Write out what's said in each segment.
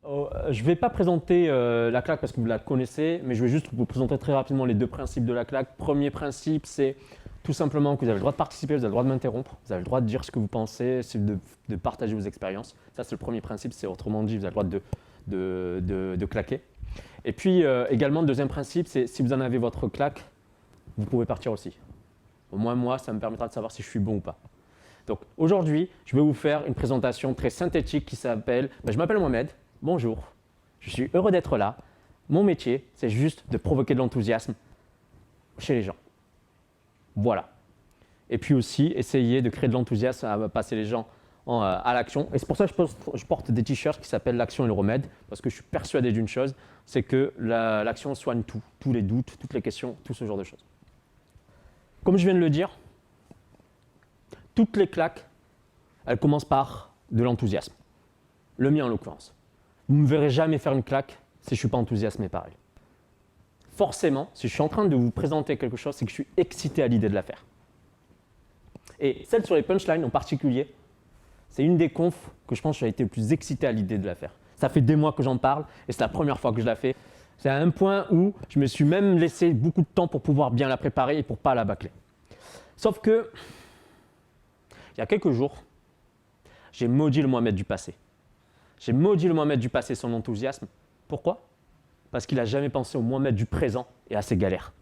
Je ne vais pas présenter la claque parce que vous la connaissez, mais je vais juste vous présenter très rapidement les deux principes de la claque. Premier principe, c'est tout simplement que vous avez le droit de participer, vous avez le droit de m'interrompre, vous avez le droit de dire ce que vous pensez, de partager vos expériences. Ça, c'est le premier principe, c'est autrement dit, vous avez le droit de claquer. Et puis également, le deuxième principe, c'est si vous en avez votre claque, vous pouvez partir aussi. Au moins moi, ça me permettra de savoir si je suis bon ou pas. Donc aujourd'hui, je vais vous faire une présentation très synthétique qui s'appelle « Je m'appelle Mohamed, bonjour, je suis heureux d'être là. Mon métier, c'est juste de provoquer de l'enthousiasme chez les gens. » Voilà. Et puis aussi, essayer de créer de l'enthousiasme à passer les gens à l'action. Et c'est pour ça que je porte des t-shirts qui s'appellent « L'action et le remède » parce que je suis persuadé d'une chose, c'est que l'action soigne tout, tous les doutes, toutes les questions, tout ce genre de choses. Comme je viens de le dire, toutes les claques, elles commencent par de l'enthousiasme. Le mien en l'occurrence. Vous ne me verrez jamais faire une claque si je ne suis pas enthousiasmé par elle. Forcément, si je suis en train de vous présenter quelque chose, c'est que je suis excité à l'idée de la faire. Et celle sur les punchlines en particulier, c'est une des confs que je pense que j'ai été le plus excité à l'idée de la faire. Ça fait des mois que j'en parle et c'est la première fois que je la fais. C'est à un point où je me suis même laissé beaucoup de temps pour pouvoir bien la préparer et pour ne pas la bâcler. Sauf que, il y a quelques jours, j'ai maudit le Mohamed du passé. J'ai maudit le Mohamed du passé, son enthousiasme. Pourquoi? Parce qu'il n'a jamais pensé au Mohamed du présent et à ses galères.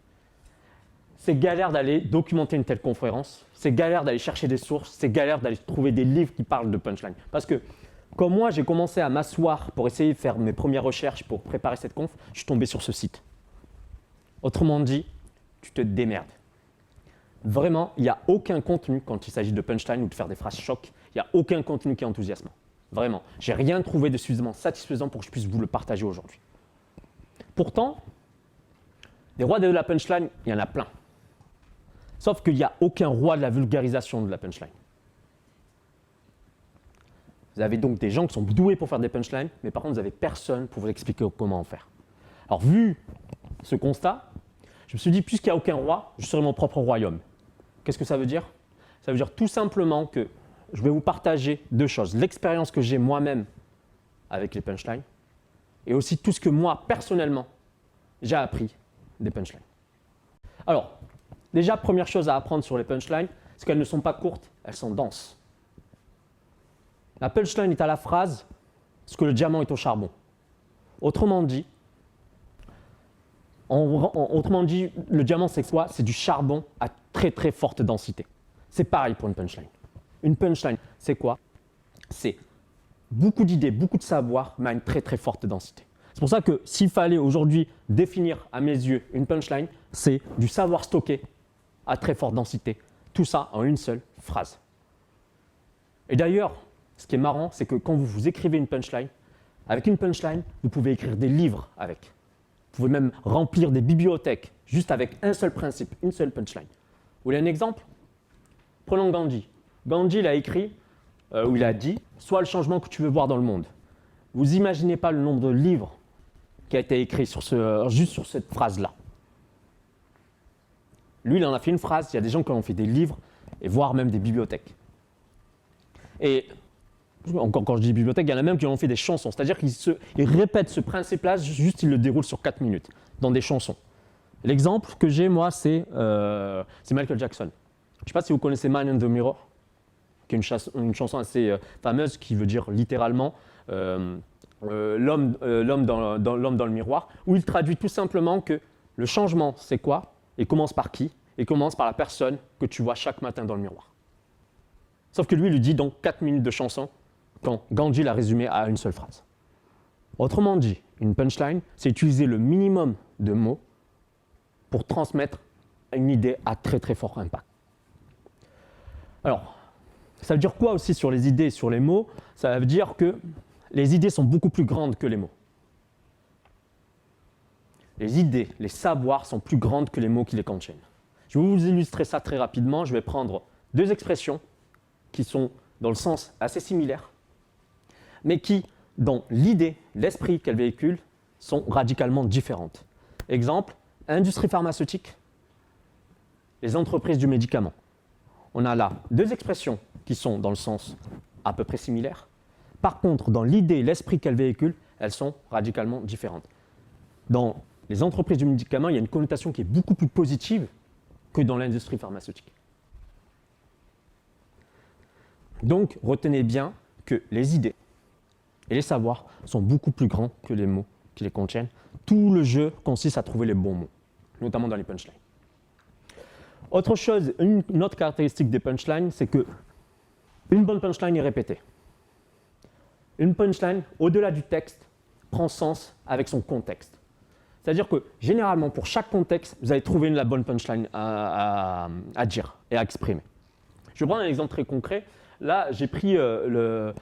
C'est galère d'aller documenter une telle conférence, c'est galère d'aller chercher des sources, c'est galère d'aller trouver des livres qui parlent de punchline. Parce que, comme moi, j'ai commencé à m'asseoir pour essayer de faire mes premières recherches pour préparer cette conf, je suis tombé sur ce site. Autrement dit, tu te démerdes. Vraiment, il n'y a aucun contenu quand il s'agit de punchline ou de faire des phrases choc, il n'y a aucun contenu qui est enthousiasmant. Vraiment, j'ai rien trouvé de suffisamment satisfaisant pour que je puisse vous le partager aujourd'hui. Pourtant, des rois de la punchline, il y en a plein. Sauf qu'il n'y a aucun roi de la vulgarisation de la punchline. Vous avez donc des gens qui sont doués pour faire des punchlines, mais par contre, vous n'avez personne pour vous expliquer comment en faire. Alors, vu ce constat, je me suis dit, puisqu'il n'y a aucun roi, je serai mon propre royaume. Qu'est-ce que ça veut dire? Ça veut dire tout simplement que je vais vous partager deux choses. L'expérience que j'ai moi-même avec les punchlines et aussi tout ce que moi, personnellement, j'ai appris des punchlines. Alors, déjà, première chose à apprendre sur les punchlines, c'est qu'elles ne sont pas courtes, elles sont denses. La punchline est à la phrase « ce que le diamant est au charbon ». Autrement dit, le diamant, c'est quoi? C'est du charbon à très très forte densité. C'est pareil pour une punchline. Une punchline, c'est quoi? C'est beaucoup d'idées, beaucoup de savoir, mais à une très très forte densité. C'est pour ça que s'il fallait aujourd'hui définir à mes yeux une punchline, c'est du savoir stocké à très forte densité. Tout ça en une seule phrase. Et d'ailleurs, ce qui est marrant, c'est que quand vous écrivez une punchline, avec une punchline, vous pouvez écrire des livres avec. Vous pouvez même remplir des bibliothèques juste avec un seul principe, une seule punchline. Vous voulez un exemple? Prenons Gandhi. Gandhi, il a écrit, ou il a dit « Sois le changement que tu veux voir dans le monde ». Vous n'imaginez pas le nombre de livres qui a été écrit juste sur cette phrase-là. Lui, il en a fait une phrase, il y a des gens qui en ont fait des livres, et voire même des bibliothèques. Et quand je dis bibliothèque, il y en a même qui en ont fait des chansons, c'est-à-dire qu'ils répètent ce principe-là, juste ils le déroulent sur 4 minutes, dans des chansons. L'exemple que j'ai, moi, c'est Michael Jackson. Je ne sais pas si vous connaissez Man in the Mirror, qui est une chanson assez fameuse qui veut dire littéralement l'homme dans le miroir, où il traduit tout simplement que le changement, c'est quoi? Il commence par qui? Il commence par la personne que tu vois chaque matin dans le miroir. Sauf que lui, il lui dit donc 4 minutes de chanson, quand Gandhi l'a résumé à une seule phrase. Autrement dit, une punchline, c'est utiliser le minimum de mots pour transmettre une idée à très très fort impact. Alors, ça veut dire quoi aussi sur les idées et sur les mots? Ça veut dire que les idées sont beaucoup plus grandes que les mots. Les idées, les savoirs sont plus grandes que les mots qui les contiennent. Je vais vous illustrer ça très rapidement. Je vais prendre deux expressions qui sont dans le sens assez similaire, mais qui, dans l'idée, l'esprit qu'elles véhiculent, sont radicalement différentes. Exemple, industrie pharmaceutique, les entreprises du médicament. On a là deux expressions qui sont dans le sens à peu près similaire. Par contre, dans l'idée, l'esprit qu'elles véhiculent, elles sont radicalement différentes. Dans les entreprises du médicament, il y a une connotation qui est beaucoup plus positive que dans l'industrie pharmaceutique. Donc, retenez bien que les idées et les savoirs sont beaucoup plus grands que les mots qui les contiennent. Tout le jeu consiste à trouver les bons mots, notamment dans les punchlines. Autre chose, une autre caractéristique des punchlines, c'est que une bonne punchline est répétée. Une punchline, au-delà du texte, prend sens avec son contexte. C'est-à-dire que généralement, pour chaque contexte, vous allez trouver la bonne punchline à dire et à exprimer. Je vais prendre un exemple très concret. Là, j'ai pris le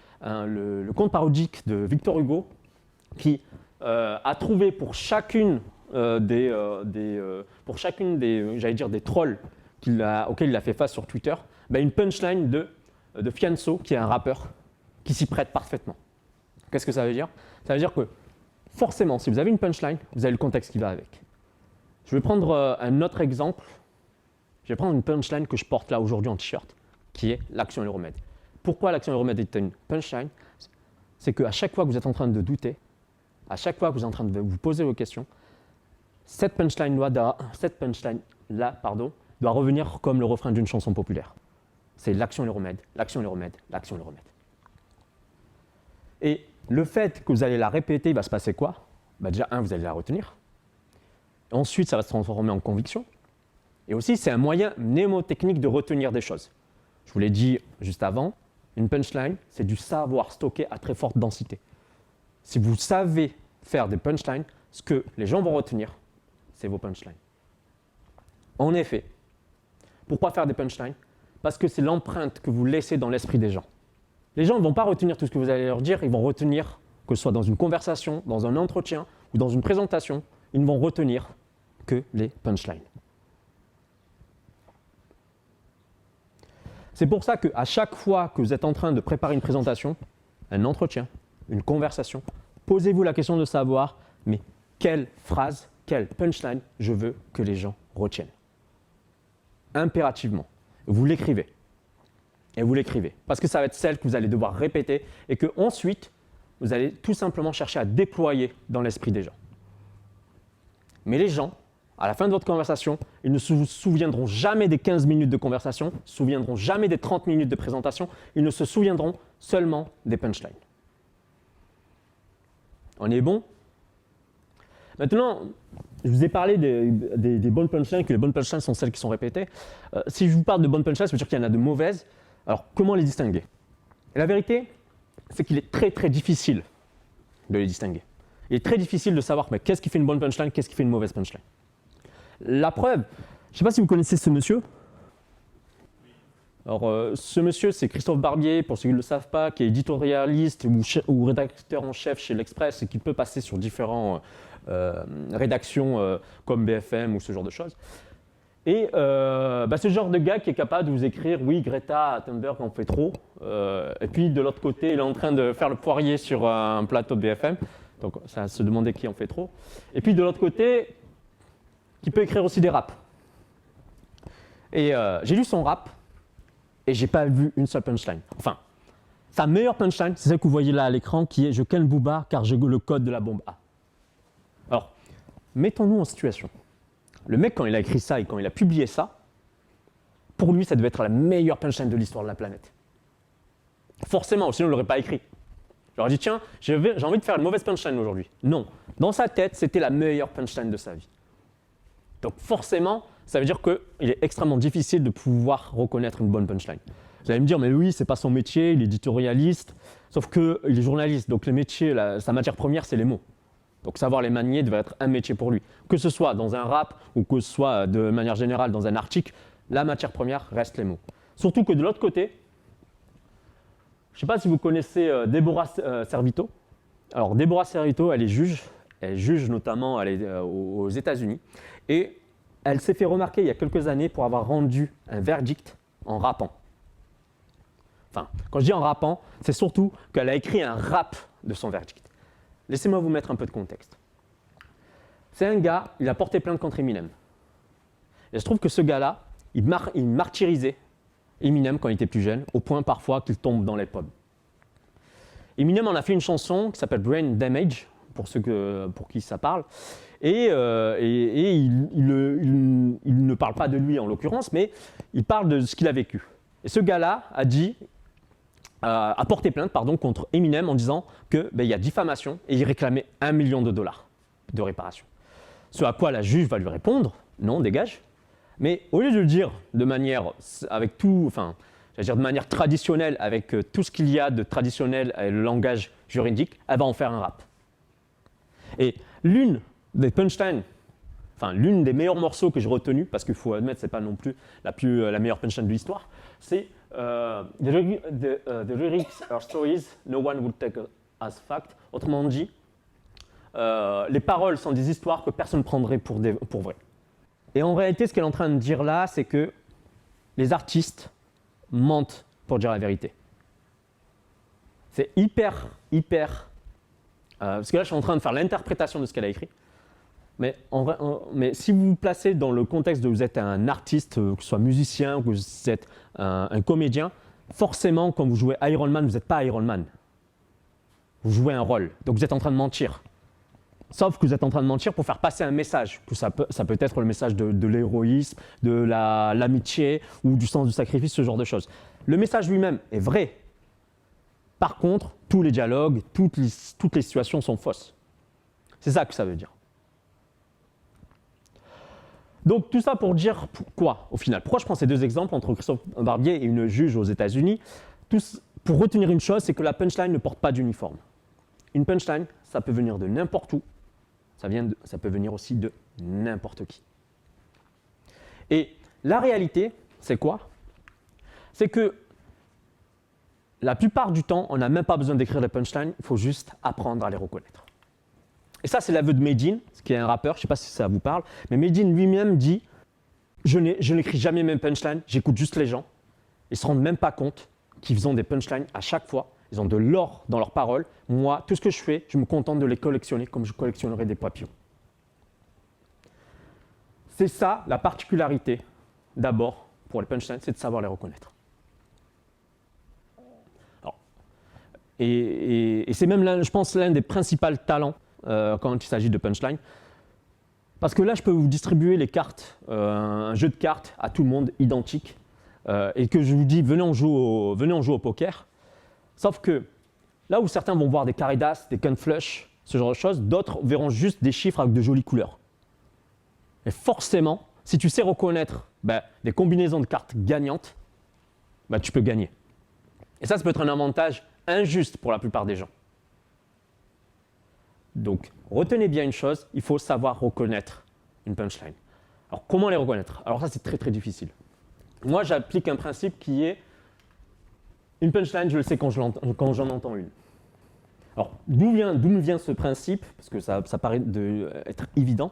conte parodique de Victor Hugo qui a trouvé pour chacune des trolls auxquels il a fait face sur Twitter, une punchline de Fianso, qui est un rappeur, qui s'y prête parfaitement. Qu'est-ce que ça veut dire? Ça veut dire que forcément, si vous avez une punchline, vous avez le contexte qui va avec. Je vais prendre un autre exemple. Je vais prendre une punchline que je porte là aujourd'hui en t-shirt, qui est l'action et le remède. Pourquoi l'action et le remède est une punchline? C'est qu'à chaque fois que vous êtes en train de douter, à chaque fois que vous êtes en train de vous poser vos questions, cette punchline-là doit revenir comme le refrain d'une chanson populaire. C'est l'action et le remède, l'action et le remède, l'action et le remède. Et le fait que vous allez la répéter, il va se passer quoi? Déjà, vous allez la retenir. Ensuite, ça va se transformer en conviction. Et aussi, c'est un moyen mnémotechnique de retenir des choses. Je vous l'ai dit juste avant, une punchline, c'est du savoir stocké à très forte densité. Si vous savez faire des punchlines, ce que les gens vont retenir, c'est vos punchlines. En effet, pourquoi faire des punchlines? Parce que c'est l'empreinte que vous laissez dans l'esprit des gens. Les gens ne vont pas retenir tout ce que vous allez leur dire, ils vont retenir, que ce soit dans une conversation, dans un entretien ou dans une présentation, ils ne vont retenir que les punchlines. C'est pour ça qu'à chaque fois que vous êtes en train de préparer une présentation, un entretien, une conversation, posez-vous la question de savoir, mais quelle phrase, quelle punchline je veux que les gens retiennent. Impérativement, vous l'écrivez. Et vous l'écrivez. Parce que ça va être celle que vous allez devoir répéter et que ensuite, vous allez tout simplement chercher à déployer dans l'esprit des gens. Mais les gens, à la fin de votre conversation, ils ne se souviendront jamais des 15 minutes de conversation, ne se souviendront jamais des 30 minutes de présentation, ils ne se souviendront seulement des punchlines. On est bon? Maintenant, je vous ai parlé des bonnes punchlines, que les bonnes punchlines sont celles qui sont répétées. Si je vous parle de bonnes punchlines, ça veut dire qu'il y en a de mauvaises. Alors, comment les distinguer? Et la vérité, c'est qu'il est très très difficile de les distinguer. Il est très difficile de savoir qu'est-ce qui fait une bonne punchline, qu'est-ce qui fait une mauvaise punchline. La preuve, je ne sais pas si vous connaissez ce monsieur. Alors, ce monsieur, c'est Christophe Barbier, pour ceux qui ne le savent pas, qui est éditorialiste ou rédacteur en chef chez l'Express et qui peut passer sur différentes rédactions comme BFM ou ce genre de choses. Et ce genre de gars qui est capable de vous écrire « Oui, Greta Thunberg en fait trop ». Et puis, de l'autre côté, il est en train de faire le poirier sur un plateau de BFM. Donc, ça va se demander qui en fait trop. Et puis, de l'autre côté, qui peut écrire aussi des raps. Et j'ai lu son rap. Et j'ai pas vu une seule punchline. Enfin, sa meilleure punchline, c'est celle que vous voyez là à l'écran, qui est « Je ken Booba car j'ai le code de la bombe A ». Alors, mettons-nous en situation. Le mec, quand il a écrit ça et quand il a publié ça, pour lui, ça devait être la meilleure punchline de l'histoire de la planète. Forcément, sinon il ne l'aurait pas écrit. J'aurais dit, tiens, j'ai envie de faire une mauvaise punchline aujourd'hui. Non, dans sa tête, c'était la meilleure punchline de sa vie. Donc forcément, ça veut dire qu'il est extrêmement difficile de pouvoir reconnaître une bonne punchline. Vous allez me dire, mais oui, c'est pas son métier, il est éditorialiste, sauf qu'il est journaliste, donc les métiers, sa matière première, c'est les mots. Donc savoir les manier devrait être un métier pour lui. Que ce soit dans un rap ou que ce soit de manière générale dans un article, la matière première reste les mots. Surtout que de l'autre côté, je ne sais pas si vous connaissez Déborah Servito. Alors Déborah Servito, elle est juge notamment aux États-Unis. Et elle s'est fait remarquer il y a quelques années pour avoir rendu un verdict en rappant. Enfin, quand je dis en rappant, c'est surtout qu'elle a écrit un rap de son verdict. Laissez-moi vous mettre un peu de contexte. C'est un gars, il a porté plainte contre Eminem. Et je trouve que ce gars-là, il martyrisait Eminem quand il était plus jeune, au point parfois qu'il tombe dans les pommes. Eminem en a fait une chanson qui s'appelle Brain Damage, pour qui ça parle. Et il ne parle pas de lui en l'occurrence, mais il parle de ce qu'il a vécu. Et ce gars-là a porté plainte contre Eminem en disant qu'il y a diffamation et il réclamait $1 million de réparation. Ce à quoi la juge va lui répondre, non, dégage. Mais au lieu de le dire de manière, de manière traditionnelle, avec tout ce qu'il y a de traditionnel et le langage juridique, elle va en faire un rap. Et l'une des punchlines, l'une des meilleurs morceaux que j'ai retenu, parce qu'il faut admettre, c'est pas non plus la meilleure punchline de l'histoire, c'est the lyrics are stories no one would take as fact. Autrement dit, les paroles sont des histoires que personne ne prendrait pour vrai. Et en réalité, ce qu'elle est en train de dire là, c'est que les artistes mentent pour dire la vérité. C'est hyper, parce que là, je suis en train de faire l'interprétation de ce qu'elle a écrit. Mais si vous vous placez dans le contexte de vous êtes un artiste, que ce soit musicien, que vous êtes un comédien, forcément, quand vous jouez Iron Man, vous n'êtes pas Iron Man. Vous jouez un rôle, donc vous êtes en train de mentir. Sauf que vous êtes en train de mentir pour faire passer un message. Que ça peut être le message de l'héroïsme, de l'amitié ou du sens du sacrifice, ce genre de choses. Le message lui-même est vrai. Par contre, tous les dialogues, toutes les situations sont fausses. C'est ça que ça veut dire. Donc tout ça pour dire quoi au final? Pourquoi je prends ces deux exemples entre Christophe Barbier et une juge aux États-Unis? Pour retenir une chose, c'est que la punchline ne porte pas d'uniforme. Une punchline, ça peut venir de n'importe où. Ça peut venir aussi de n'importe qui. Et la réalité, c'est quoi? C'est que la plupart du temps, on n'a même pas besoin d'écrire les punchlines, il faut juste apprendre à les reconnaître. Et ça, c'est l'aveu de Medine, qui est un rappeur, je ne sais pas si ça vous parle, mais Medine lui-même dit « Je n'écris jamais mes punchlines, j'écoute juste les gens. Ils ne se rendent même pas compte qu'ils ont des punchlines à chaque fois. Ils ont de l'or dans leurs paroles. Moi, tout ce que je fais, je me contente de les collectionner comme je collectionnerais des papillons. » C'est ça la particularité, d'abord, pour les punchlines, c'est de savoir les reconnaître. Alors, et c'est même, je pense, l'un des principaux talents quand il s'agit de punchline. Parce que là, je peux vous distribuer les cartes, un jeu de cartes à tout le monde, identique, et que je vous dis, venez on joue au poker. Sauf que là où certains vont voir des carrés d'as, des quintes flush, ce genre de choses, d'autres verront juste des chiffres avec de jolies couleurs. Et forcément, si tu sais reconnaître des combinaisons de cartes gagnantes, tu peux gagner. Et ça peut être un avantage injuste pour la plupart des gens. Donc, retenez bien une chose, il faut savoir reconnaître une punchline. Alors, comment les reconnaître? Alors ça, c'est très très difficile. Moi, j'applique un principe qui est une punchline, je le sais quand j'en entends une. Alors, d'où me vient ce principe? Parce que ça paraît être évident.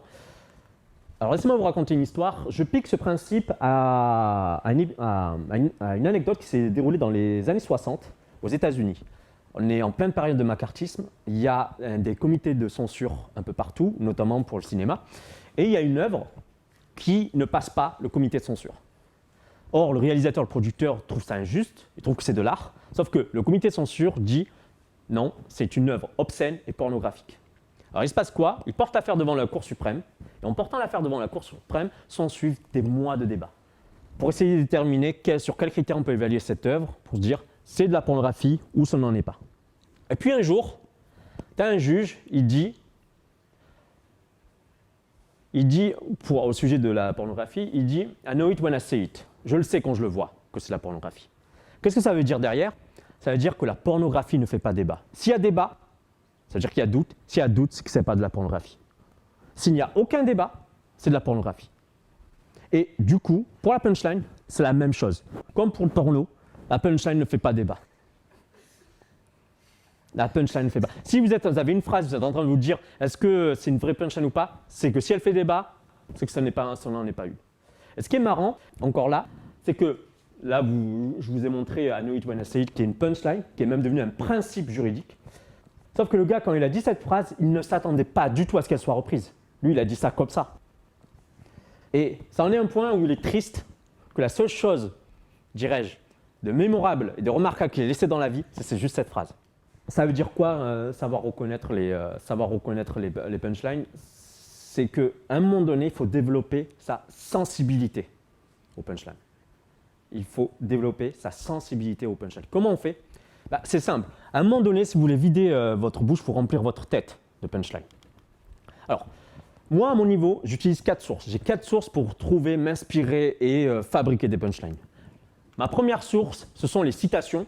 Alors, laissez-moi vous raconter une histoire. Je pique ce principe à une anecdote qui s'est déroulée dans les années 60 aux États-Unis. On est en pleine période de macartisme. Il y a des comités de censure un peu partout, notamment pour le cinéma. Et il y a une œuvre qui ne passe pas le comité de censure. Or, le réalisateur, le producteur trouve ça injuste, il trouve que c'est de l'art, sauf que le comité de censure dit non, c'est une œuvre obscène et pornographique. Alors il se passe quoi? Il porte l'affaire devant la Cour suprême, et en portant l'affaire devant la Cour suprême, s'ensuivent des mois de débats pour essayer de déterminer sur quels critères on peut évaluer cette œuvre, pour se dire c'est de la pornographie ou ça n'en est pas. Et puis un jour, tu as un juge, il dit au sujet de la pornographie, il dit « I know it when I see it ». Je le sais quand je le vois, que c'est la pornographie. Qu'est-ce que ça veut dire derrière? Ça veut dire que la pornographie ne fait pas débat. S'il y a débat, ça veut dire qu'il y a doute. S'il y a doute, c'est que ce n'est pas de la pornographie. S'il n'y a aucun débat, c'est de la pornographie. Et du coup, pour la punchline, c'est la même chose. Comme pour le porno, la punchline ne fait pas débat. La punchline ne fait pas. Si vous avez une phrase, vous êtes en train de vous dire est-ce que c'est une vraie punchline ou pas, c'est que si elle fait débat, c'est que ça n'en est pas une. Et ce qui est marrant, encore là, c'est que là, je vous ai montré I know it when I say it, qui est une punchline, qui est même devenue un principe juridique. Sauf que le gars, quand il a dit cette phrase, il ne s'attendait pas du tout à ce qu'elle soit reprise. Lui, il a dit ça comme ça. Et ça en est un point où il est triste que la seule chose, dirais-je, de mémorable et de remarquable qu'il ait laissé dans la vie, c'est juste cette phrase. Ça veut dire quoi, savoir reconnaître les punchlines? C'est qu'à un moment donné, il faut développer sa sensibilité au punchline. Il faut développer sa sensibilité au punchline. Comment on fait? C'est simple. À un moment donné, si vous voulez vider votre bouche, il faut remplir votre tête de punchline. Alors, moi, à mon niveau, j'utilise 4 sources. J'ai 4 sources pour trouver, m'inspirer et fabriquer des punchlines. Ma première source, ce sont les citations.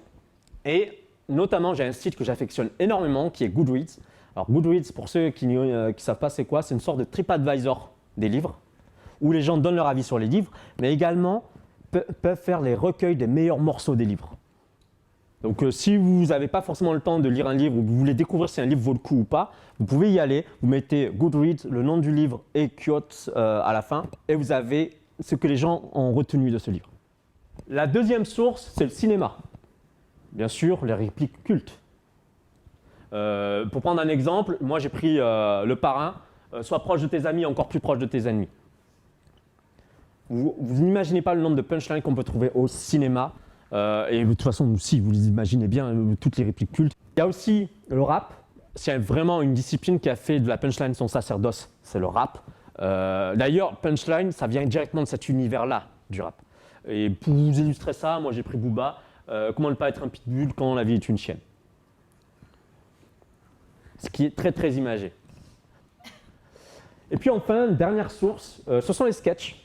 Et notamment, j'ai un site que j'affectionne énormément qui est Goodreads. Alors, Goodreads, pour ceux qui ne savent pas c'est quoi, c'est une sorte de TripAdvisor des livres, où les gens donnent leur avis sur les livres, mais également peuvent faire les recueils des meilleurs morceaux des livres. Donc, si vous n'avez pas forcément le temps de lire un livre ou vous voulez découvrir si un livre vaut le coup ou pas, vous pouvez y aller, vous mettez Goodreads, le nom du livre et quotes à la fin, et vous avez ce que les gens ont retenu de ce livre. La deuxième source, c'est le cinéma. Bien sûr, les répliques cultes. Pour prendre un exemple, moi j'ai pris Le Parrain, sois proche de tes amis, encore plus proche de tes ennemis. Vous n'imaginez pas le nombre de punchlines qu'on peut trouver au cinéma. Et de toute façon, si vous les imaginez bien, toutes les répliques cultes. Il y a aussi le rap. S'il y a vraiment une discipline qui a fait de la punchline son sacerdoce, c'est le rap. D'ailleurs, punchline, ça vient directement de cet univers-là du rap. Et pour vous illustrer ça, moi j'ai pris Booba. Comment ne pas être un pitbull quand la vie est une chienne? Ce qui est très très imagé. Et puis enfin, dernière source, ce sont les sketchs.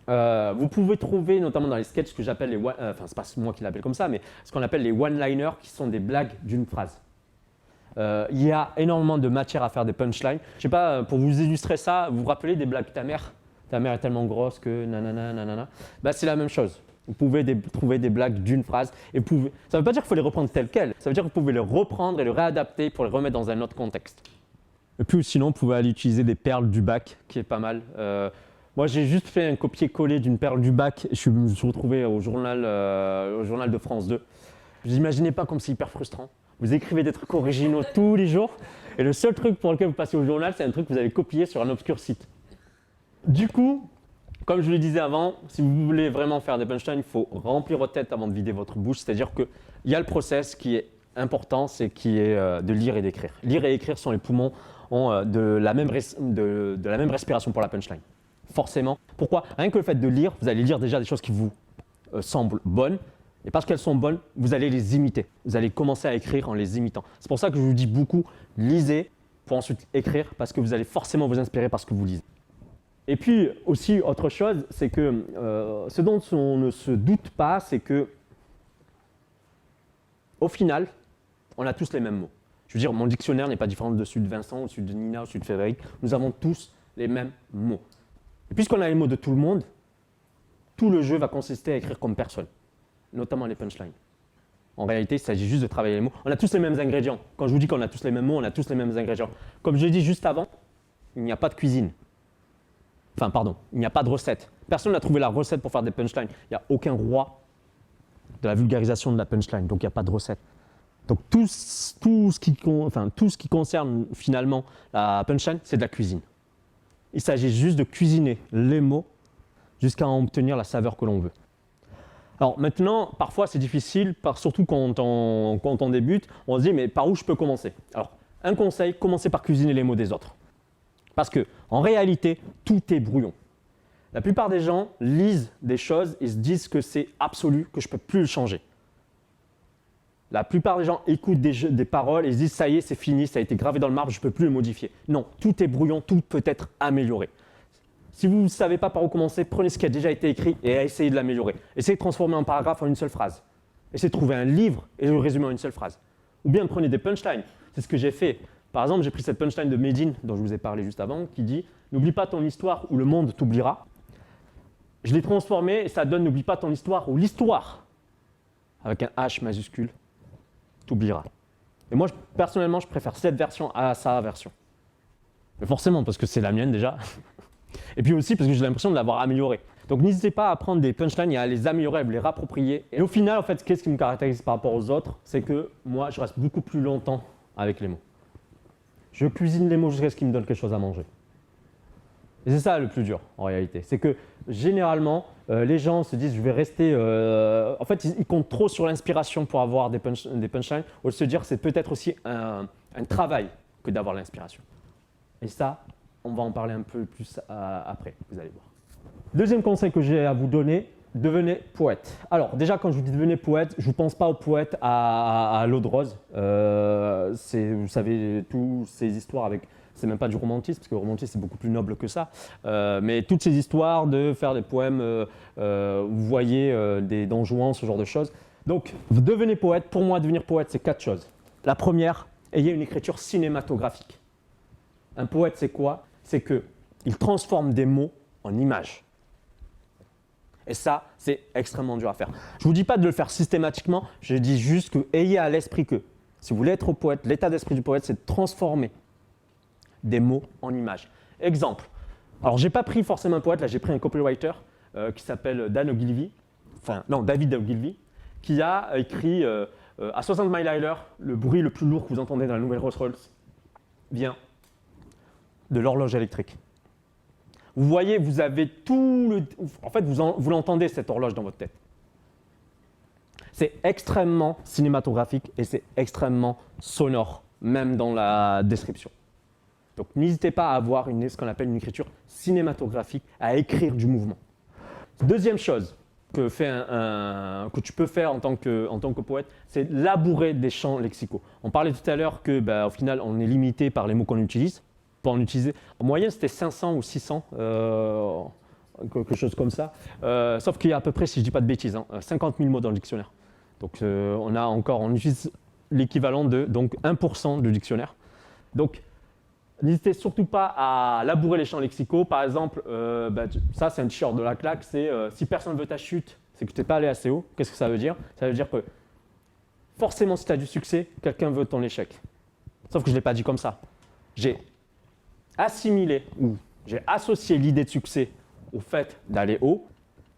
Vous pouvez trouver notamment dans les sketchs ce que j'appelle les c'est pas moi qui l'appelle comme ça, mais ce qu'on appelle les one-liners, qui sont des blagues d'une phrase. Il y a énormément de matière à faire des punchlines. Je sais pas, pour vous illustrer ça, vous vous rappelez des blagues ta mère est tellement grosse que nanana nanana. C'est la même chose. Vous pouvez trouver des blagues d'une phrase. Et ça ne veut pas dire qu'il faut les reprendre telles quelles. Ça veut dire que vous pouvez les reprendre et les réadapter pour les remettre dans un autre contexte. Et puis sinon, vous pouvez aller utiliser des perles du bac, qui est pas mal. Moi, j'ai juste fait un copier-coller d'une perle du bac. Je me suis retrouvé au journal de France 2. Vous n'imaginez pas comme c'est hyper frustrant. Vous écrivez des trucs originaux tous les jours. Et le seul truc pour lequel vous passez au journal, c'est un truc que vous avez copié sur un obscur site. Du coup, comme je vous le disais avant, si vous voulez vraiment faire des punchlines, il faut remplir votre tête avant de vider votre bouche. C'est-à-dire qu'il y a le process qui est important, c'est qui est de lire et d'écrire. Lire et écrire sont les poumons de la même respiration pour la punchline. Forcément. Pourquoi? Rien que le fait de lire, vous allez lire déjà des choses qui vous semblent bonnes. Et parce qu'elles sont bonnes, vous allez les imiter. Vous allez commencer à écrire en les imitant. C'est pour ça que je vous dis beaucoup, lisez pour ensuite écrire, parce que vous allez forcément vous inspirer par ce que vous lisez. Et puis aussi, autre chose, c'est que ce dont on ne se doute pas, c'est que au final, on a tous les mêmes mots. Je veux dire, mon dictionnaire n'est pas différent de celui de Vincent, ou celui de Nina, ou celui de Frédéric. Nous avons tous les mêmes mots. Et puisqu'on a les mots de tout le monde, tout le jeu va consister à écrire comme personne, notamment les punchlines. En réalité, il s'agit juste de travailler les mots. On a tous les mêmes ingrédients. Quand je vous dis qu'on a tous les mêmes mots, on a tous les mêmes ingrédients. Comme je l'ai dit juste avant, il n'y a pas de cuisine. Enfin, pardon, il n'y a pas de recette. Personne n'a trouvé la recette pour faire des punchlines. Il n'y a aucun roi de la vulgarisation de la punchline, donc il n'y a pas de recette. Donc tout ce qui concerne finalement la punchline, c'est de la cuisine. Il s'agit juste de cuisiner les mots jusqu'à en obtenir la saveur que l'on veut. Alors maintenant, parfois c'est difficile, surtout quand on débute, on se dit mais par où je peux commencer? Alors un conseil, commencez par cuisiner les mots des autres. Parce qu'en réalité, tout est brouillon. La plupart des gens lisent des choses et se disent que c'est absolu, que je ne peux plus le changer. La plupart des gens écoutent des paroles et se disent ça y est, c'est fini, ça a été gravé dans le marbre, je ne peux plus le modifier. Non, tout est brouillon, tout peut être amélioré. Si vous ne savez pas par où commencer, prenez ce qui a déjà été écrit et essayez de l'améliorer. Essayez de transformer un paragraphe en une seule phrase. Essayez de trouver un livre et de le résumer en une seule phrase. Ou bien prenez des punchlines. C'est ce que j'ai fait. Par exemple, j'ai pris cette punchline de Medine, dont je vous ai parlé juste avant, qui dit « N'oublie pas ton histoire ou le monde t'oubliera ». Je l'ai transformé et ça donne « N'oublie pas ton histoire ou l'histoire » avec un H majuscule t'oubliera. Et moi, personnellement, je préfère cette version à sa version. Mais forcément, parce que c'est la mienne déjà. Et puis aussi parce que j'ai l'impression de l'avoir améliorée. Donc n'hésitez pas à prendre des punchlines et à les améliorer, à vous les rapproprier. Et au final, en fait, qu'est-ce qui me caractérise par rapport aux autres? C'est que moi, je reste beaucoup plus longtemps avec les mots. Je cuisine les mots jusqu'à ce qu'ils me donnent quelque chose à manger. Et c'est ça le plus dur en réalité. C'est que généralement, les gens se disent je vais rester. En fait, ils comptent trop sur l'inspiration pour avoir des punchlines, au lieu de se dire c'est peut-être aussi un travail que d'avoir l'inspiration. Et ça, on va en parler un peu plus après, vous allez voir. Deuxième conseil que j'ai à vous donner, devenez poète. Alors déjà, quand je vous dis devenez poète, je ne pense pas au poète à l'eau de rose. Vous savez, toutes ces histoires avec... C'est même pas du romantisme, parce que le romantisme c'est beaucoup plus noble que ça. Mais toutes ces histoires de faire des poèmes, vous voyez, des Don Juan, ce genre de choses. Donc, vous devenez poète. Pour moi, devenir poète, c'est 4 choses. La première, ayez une écriture cinématographique. Un poète, c'est quoi? C'est qu'il transforme des mots en images. Et ça, c'est extrêmement dur à faire. Je ne vous dis pas de le faire systématiquement, je dis juste que ayez à l'esprit que, si vous voulez être poète, l'état d'esprit du poète, c'est de transformer des mots en images. Exemple, alors je n'ai pas pris forcément un poète, là j'ai pris un copywriter qui s'appelle David Ogilvy, qui a écrit à 60 miles à l'heure, le bruit le plus lourd que vous entendez dans la nouvelle Rolls-Royce vient de l'horloge électrique. Vous voyez, vous avez tout le... En fait, vous l'entendez cette horloge dans votre tête. C'est extrêmement cinématographique et c'est extrêmement sonore, même dans la description. Donc n'hésitez pas à avoir ce qu'on appelle une écriture cinématographique, à écrire du mouvement. Deuxième chose que tu peux faire en tant que poète, c'est labourer des champs lexicaux. On parlait tout à l'heure que, au final, on est limité par les mots qu'on utilise. Pour en utiliser, en moyenne, c'était 500 ou 600, quelque chose comme ça. Sauf qu'il y a à peu près, si je ne dis pas de bêtises, 50 000 mots dans le dictionnaire. Donc on utilise l'équivalent de donc 1% du dictionnaire. Donc n'hésitez surtout pas à labourer les champs lexicaux. Par exemple, ça c'est un t-shirt de la claque, c'est si personne veut ta chute, c'est que tu n'es pas allé assez haut. Qu'est-ce que ça veut dire? Ça veut dire que forcément si tu as du succès, quelqu'un veut ton échec. Sauf que je ne l'ai pas dit comme ça. J'ai assimilé ou j'ai associé l'idée de succès au fait d'aller haut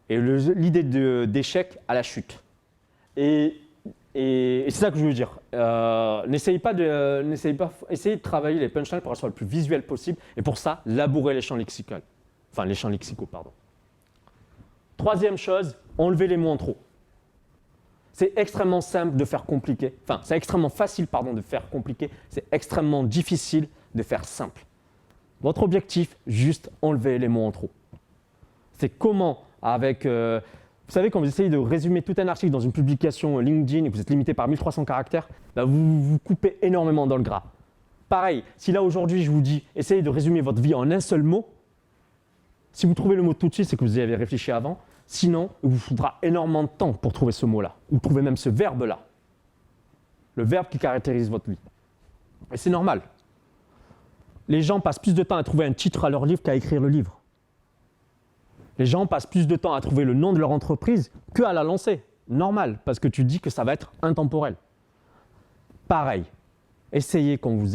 et l'idée d'échec à la chute. Et c'est ça que je veux dire. Essayez de travailler les punchlines pour qu'elles soient le plus visuelles possible. Et pour ça, labourer les champs lexicaux. Enfin, les champs lexicaux, pardon. Troisième chose, enlevez les mots en trop. C'est extrêmement simple de faire compliqué. Enfin, c'est extrêmement facile, de faire compliqué. C'est extrêmement difficile de faire simple. Votre objectif, juste enlever les mots en trop. C'est comment, avec... vous savez, quand vous essayez de résumer tout un article dans une publication LinkedIn et que vous êtes limité par 1300 caractères, vous coupez énormément dans le gras. Pareil, si là aujourd'hui je vous dis, essayez de résumer votre vie en un seul mot, si vous trouvez le mot tout de suite, c'est que vous y avez réfléchi avant. Sinon, il vous faudra énormément de temps pour trouver ce mot-là, ou trouver même ce verbe-là. Le verbe qui caractérise votre vie. Et c'est normal. Les gens passent plus de temps à trouver un titre à leur livre qu'à écrire le livre. Les gens passent plus de temps à trouver le nom de leur entreprise qu'à la lancer. Normal, parce que tu dis que ça va être intemporel. Pareil, essayez quand vous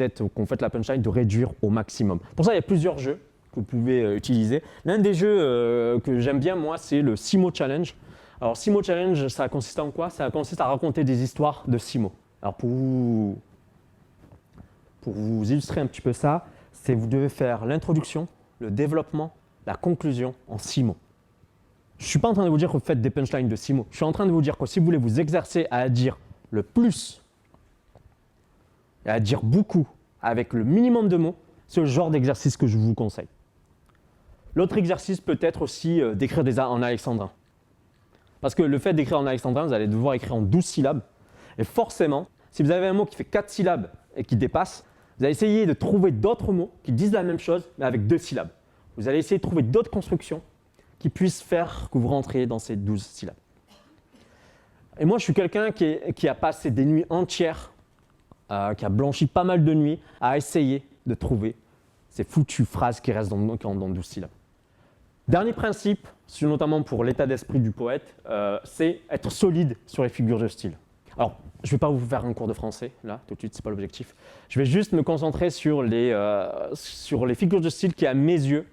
faites la punchline de réduire au maximum. Pour ça, il y a plusieurs jeux que vous pouvez utiliser. L'un des jeux que j'aime bien, moi, c'est le 6 mots challenge. Alors, 6 mots challenge, ça consiste en quoi? Ça consiste à raconter des histoires de 6 mots. Alors, pour vous illustrer un petit peu ça, c'est vous devez faire l'introduction, le développement, la conclusion en 6 mots. Je ne suis pas en train de vous dire que vous faites des punchlines de 6 mots. Je suis en train de vous dire que si vous voulez vous exercer à dire le plus et à dire beaucoup avec le minimum de mots, c'est le genre d'exercice que je vous conseille. L'autre exercice peut être aussi d'écrire en alexandrin. Parce que le fait d'écrire en alexandrin, vous allez devoir écrire en 12 syllabes. Et forcément, si vous avez un mot qui fait 4 syllabes et qui dépasse, vous allez essayer de trouver d'autres mots qui disent la même chose, mais avec 2 syllabes. Vous allez essayer de trouver d'autres constructions qui puissent faire que vous rentriez dans ces 12 syllabes. Et moi, je suis quelqu'un qui a passé des nuits entières, qui a blanchi pas mal de nuits, à essayer de trouver ces foutues phrases qui restent dans 12 syllabes. Dernier principe, notamment pour l'état d'esprit du poète, c'est être solide sur les figures de style. Alors, je ne vais pas vous faire un cours de français, là, tout de suite, ce n'est pas l'objectif. Je vais juste me concentrer sur les figures de style qui, à mes yeux,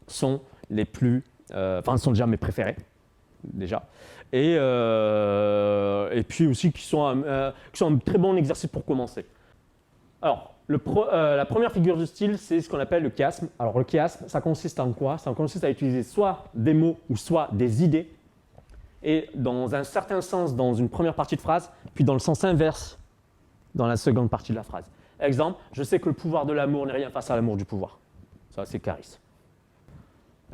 sont les plus... sont déjà mes préférés, déjà. Et puis aussi qui sont un très bon exercice pour commencer. Alors, La première figure de style, c'est ce qu'on appelle le chiasme. Alors le chiasme, ça consiste en quoi? Ça consiste à utiliser soit des mots ou soit des idées, et dans un certain sens dans une première partie de phrase, puis dans le sens inverse dans la seconde partie de la phrase. Exemple, je sais que le pouvoir de l'amour n'est rien face à l'amour du pouvoir. Ça, c'est Caris.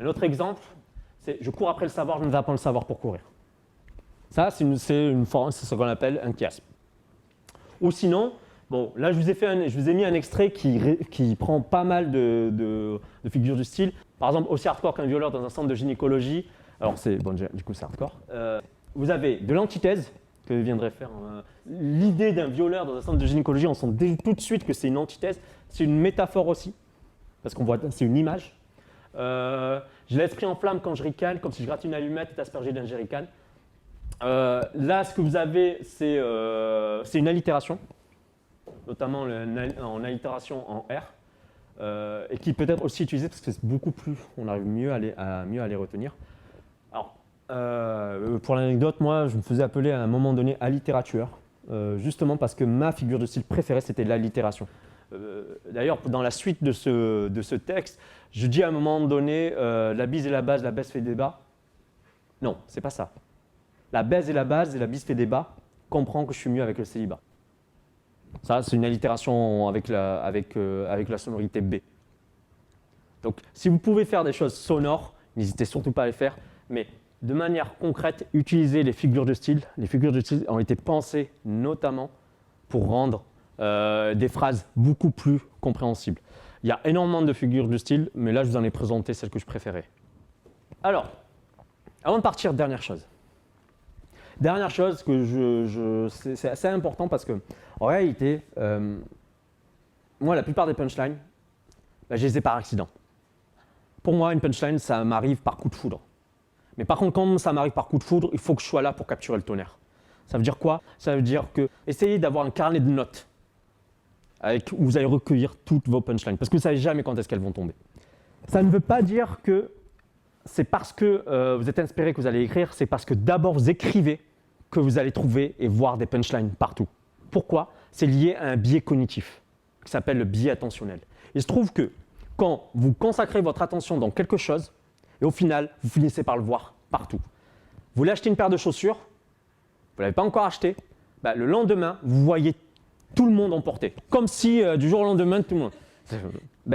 Un autre exemple, c'est je cours après le savoir, je ne vais pas le savoir pour courir. Ça, c'est ce qu'on appelle un chiasme. Ou sinon, bon, là, je vous ai mis un extrait qui prend pas mal de figures du style. Par exemple, aussi hardcore qu'un violeur dans un centre de gynécologie. Alors, du coup, c'est hardcore. Vous avez de l'antithèse, que viendrait faire l'idée d'un violeur dans un centre de gynécologie. On sent tout de suite que c'est une antithèse. C'est une métaphore aussi, parce qu'on voit, c'est une image. J'ai l'esprit en flamme quand je ricane, comme si je gratte une allumette et aspergée d'un jerrycan. Là, ce que vous avez, c'est une allitération, notamment en allitération en R, et qui peut être aussi utilisée parce que c'est beaucoup plus, on arrive mieux à les retenir. Alors, pour l'anecdote, moi, je me faisais appeler à un moment donné allitérateur, justement parce que ma figure de style préférée, c'était l'allitération. D'ailleurs, dans la suite de ce texte, je dis à un moment donné, la bise et la base fait débat. Non, c'est pas ça. La baise et la base et la bise fait débat, comprends que je suis mieux avec le célibat. Ça, c'est une allitération avec la sonorité B. Donc, si vous pouvez faire des choses sonores, n'hésitez surtout pas à les faire, mais de manière concrète, utilisez les figures de style. Les figures de style ont été pensées notamment pour rendre des phrases beaucoup plus compréhensibles. Il y a énormément de figures de style, mais là, je vous en ai présenté celles que je préférais. Alors, avant de partir, dernière chose. Dernière chose que c'est assez important parce que, en réalité, moi, la plupart des punchlines, je les ai par accident. Pour moi, une punchline, ça m'arrive par coup de foudre. Mais par contre, quand ça m'arrive par coup de foudre, il faut que je sois là pour capturer le tonnerre. Ça veut dire quoi? Ça veut dire que essayez d'avoir un carnet de notes où vous allez recueillir toutes vos punchlines, parce que vous ne savez jamais quand est-ce qu'elles vont tomber. Ça ne veut pas dire que c'est parce que vous êtes inspiré que vous allez écrire, c'est parce que d'abord vous écrivez que vous allez trouver et voir des punchlines partout. Pourquoi? C'est lié à un biais cognitif qui s'appelle le biais attentionnel. Il se trouve que quand vous consacrez votre attention dans quelque chose, et au final, vous finissez par le voir partout. Vous voulez acheter une paire de chaussures, vous ne l'avez pas encore acheté, le lendemain, vous voyez tout le monde en porter. Comme si du jour au lendemain, tout le monde.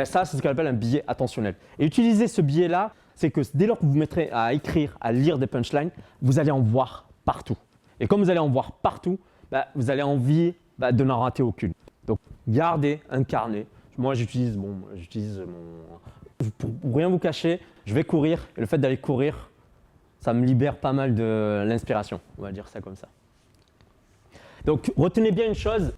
Ça, c'est ce qu'on appelle un biais attentionnel. Et utiliser ce biais-là, c'est que dès lors que vous vous mettrez à écrire, à lire des punchlines, vous allez en voir partout. Et comme vous allez en voir partout, vous allez envie de n'en rater aucune. Donc, gardez un carnet. Moi, j'utilise mon... Pour rien vous cacher, je vais courir. Et le fait d'aller courir, ça me libère pas mal de l'inspiration. On va dire ça comme ça. Donc, retenez bien une chose.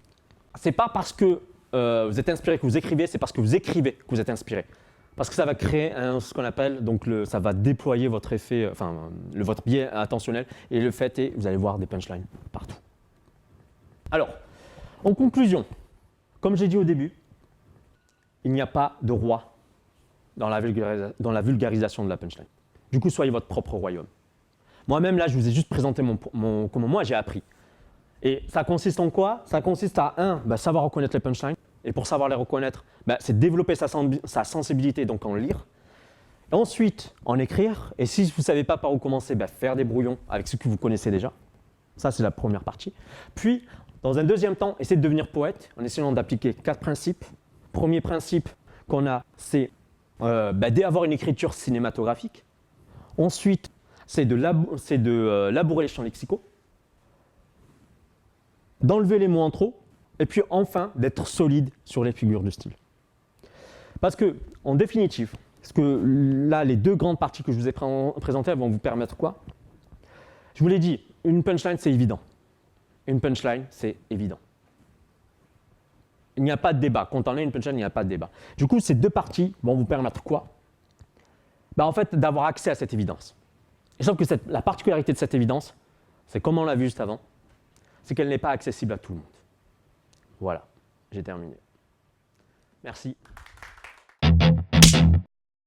Ce n'est pas parce que vous êtes inspiré que vous écrivez, c'est parce que vous écrivez que vous êtes inspiré. Parce que ça va créer ce qu'on appelle, ça va déployer votre effet, votre biais attentionnel. Et le fait est, vous allez voir des punchlines partout. Alors, en conclusion, comme j'ai dit au début, il n'y a pas de roi dans la vulgarisation de la punchline. Du coup, soyez votre propre royaume. Moi-même, là, je vous ai juste présenté comment moi j'ai appris. Et ça consiste en quoi? Ça consiste à, savoir reconnaître les punchlines. Et pour savoir les reconnaître, c'est développer sa sensibilité, donc en lire. Et ensuite, en écrire. Et si vous ne savez pas par où commencer, faire des brouillons avec ce que vous connaissez déjà. Ça, c'est la première partie. Puis, dans un deuxième temps, essayez de devenir poète en essayant d'appliquer 4 principes. Premier principe qu'on a, c'est d'avoir une écriture cinématographique. Ensuite, c'est de labourer les champs lexicaux. D'enlever les mots en trop. Et puis enfin, d'être solide sur les figures de style. Parce que, en définitive, parce que là, les 2 grandes parties que je vous ai présentées elles vont vous permettre quoi? Je vous l'ai dit, une punchline, c'est évident. Une punchline, c'est évident. Il n'y a pas de débat. Quand on a une punchline, il n'y a pas de débat. Du coup, ces 2 parties vont vous permettre quoi? En fait, d'avoir accès à cette évidence. Et sauf que la particularité de cette évidence, c'est comme on l'a vu juste avant, c'est qu'elle n'est pas accessible à tout le monde. Voilà, j'ai terminé. Merci.